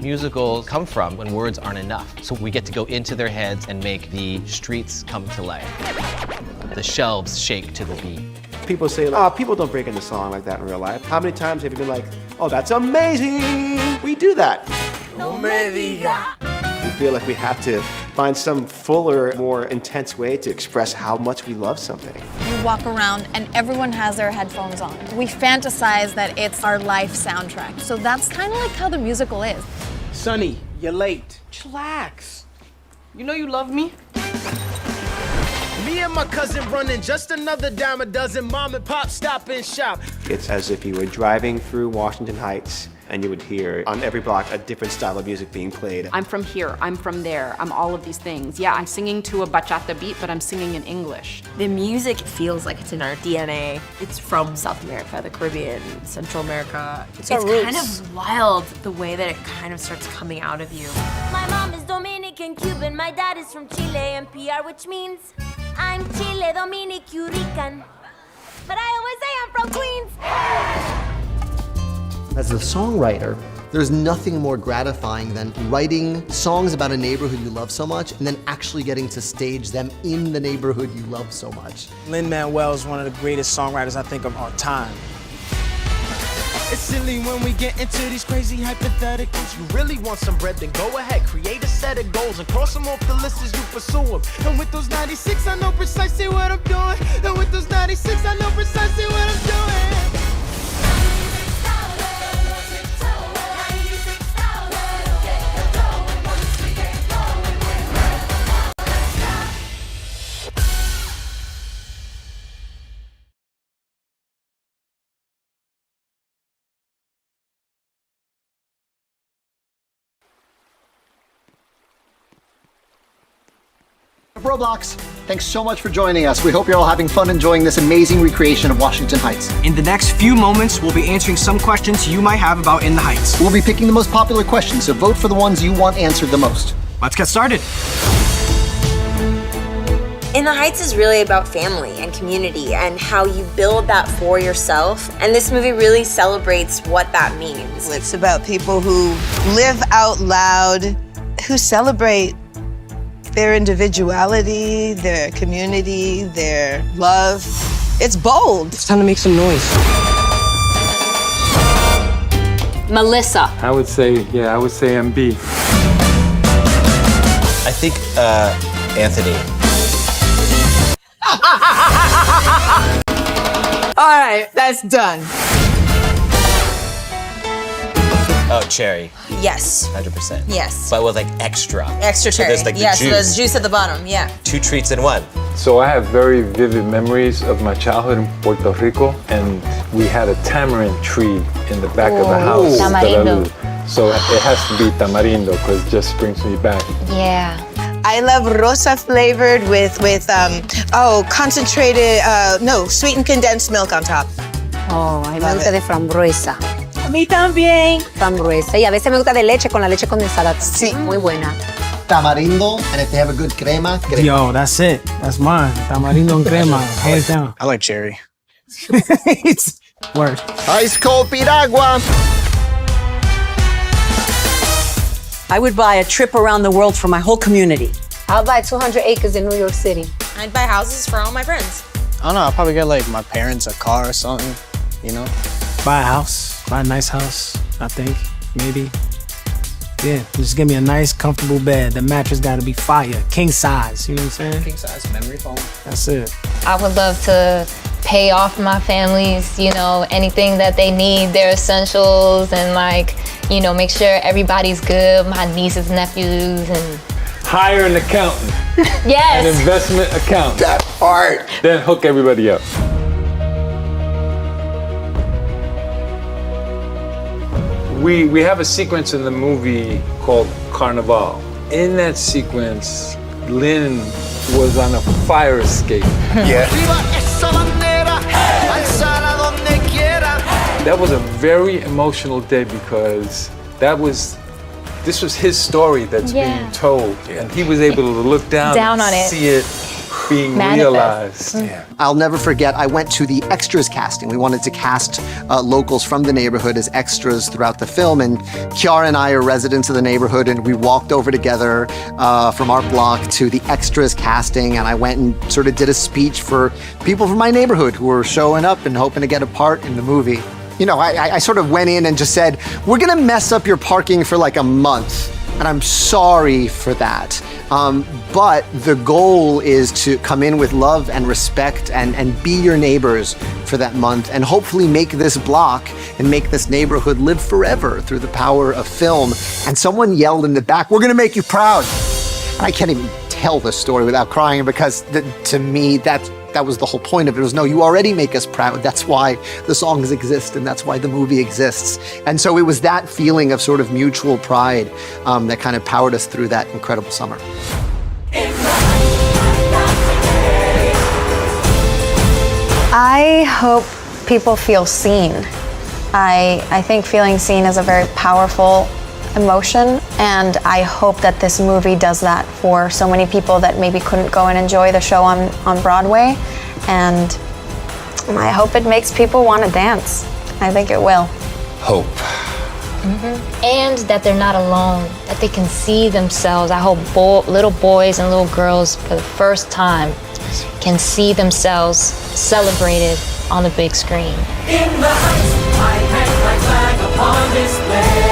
musicals come from when words aren't enough. So we get to go into their heads and make the streets come to life. The shelves shake to the beat. People say, oh, people don't break into song like that in real life. How many times have you been like, oh, that's amazing? We do that. No me diga. We feel like we have to find some fuller, more intense way to express how much we love something. We walk around and everyone has their headphones on. We fantasize that it's our life soundtrack. So that's kind of like how the musical is. Sonny, you're late. Chillax. You know you love me. Me and my cousin running just another dime a dozen, mom and pop stop and shop. It's as if you were driving through Washington Heights and you would hear on every block a different style of music being played. I'm from here, I'm from there, I'm all of these things. Yeah, I'm singing to a bachata beat, but I'm singing in English. The music feels like it's in our DNA. It's from South America, the Caribbean, Central America. It's kind of wild the way that it kind of starts coming out of you. My mom is Dominican, Cuban. My dad is from Chile and PR, which means I'm Chile, Dominican, Rican. But I always say I'm from Queens. As a songwriter, there's nothing more gratifying than writing songs about a neighborhood you love so much and then actually getting to stage them in the neighborhood you love so much. Lin-Manuel is one of the greatest songwriters I think of our time. It's silly when we get into these crazy hypotheticals. You really want some bread, then go ahead, create a set of goals and cross them off the list as you pursue them. And with those 96, I know precisely what I'm doing. And with those 96, I know precisely what I'm doing. Roblox, thanks so much for joining us. We hope you're all having fun enjoying this amazing recreation of Washington Heights. In the next few moments, we'll be answering some questions you might have about In the Heights. We'll be picking the most popular questions, so vote for the ones you want answered the most. Let's get started. In the Heights is really about family and community and how you build that for yourself. And this movie really celebrates what that means. It's about people who live out loud, who celebrate their individuality, their community, their love. It's bold. It's time to make some noise. Melissa. I would say MB. I think, Anthony. All right, that's done. Oh, cherry. Yes. 100%. Yes. But with like extra. Extra cherry. So there's like the yes, juice. so there's juice at the bottom, yeah. 2 treats in one. So I have very vivid memories of my childhood in Puerto Rico, and we had a tamarind tree in the back of the house. Tamarindo. So it has to be tamarindo because it just brings me back. Yeah. I love rosa flavored with concentrated, sweetened condensed milk on top. Oh, a mí me gusta de frambuesa. A mí también. Frambuesa. Y a veces me gusta de leche con la leche condensada. Sí. Muy buena. Tamarindo, and if they have a good crema. Yo, that's it. That's mine. Tamarindo and crema, hands down. I like cherry. Word. Ice cold piragua. I would buy a trip around the world for my whole community. I'll buy 200 acres in New York City. I'd buy houses for all my friends. I don't know, I'll probably get like my parents a car or something, you know? Buy a house, buy a nice house, I think, maybe. Yeah, just give me a nice, comfortable bed. The mattress gotta be fire, king size, you know what I'm saying? King size memory foam. That's it. I would love to pay off my families, anything that they need, their essentials, and make sure everybody's good, my nieces, nephews, and... Hire an accountant. Yes! An investment accountant. That part. Then hook everybody up. We have a sequence in the movie called Carnival. In that sequence, Lynn was on a fire escape. Yeah. That was a very emotional day because this was his story that's being told. And he was able to look down on and it. see it. being Manifest. realized. I'll never forget, I went to the extras casting. We wanted to cast locals from the neighborhood as extras throughout the film, and Kiara and I are residents of the neighborhood, and we walked over together from our block to the extras casting, and I went and sort of did a speech for people from my neighborhood who were showing up and hoping to get a part in the movie. You know, I sort of went in and just said, we're gonna mess up your parking for like a month, and I'm sorry for that. But the goal is to come in with love and respect and be your neighbors for that month, and hopefully make this block and make this neighborhood live forever through the power of film. And someone yelled in the back, we're gonna make you proud. And I can't even tell this story without crying, because to me, that was the whole point of it. It was, no, you already make us proud. That's why the songs exist, and that's why the movie exists. And so it was that feeling of sort of mutual pride that kind of powered us through that incredible summer. I hope people feel seen. I think feeling seen is a very powerful emotion, and I hope that this movie does that for so many people that maybe couldn't go and enjoy the show on Broadway, and I hope it makes people want to dance. I think it will. Hope. And that they're not alone, that they can see themselves. I hope little boys and little girls for the first time can see themselves celebrated on the big screen. In the heights, I hang my flag upon display.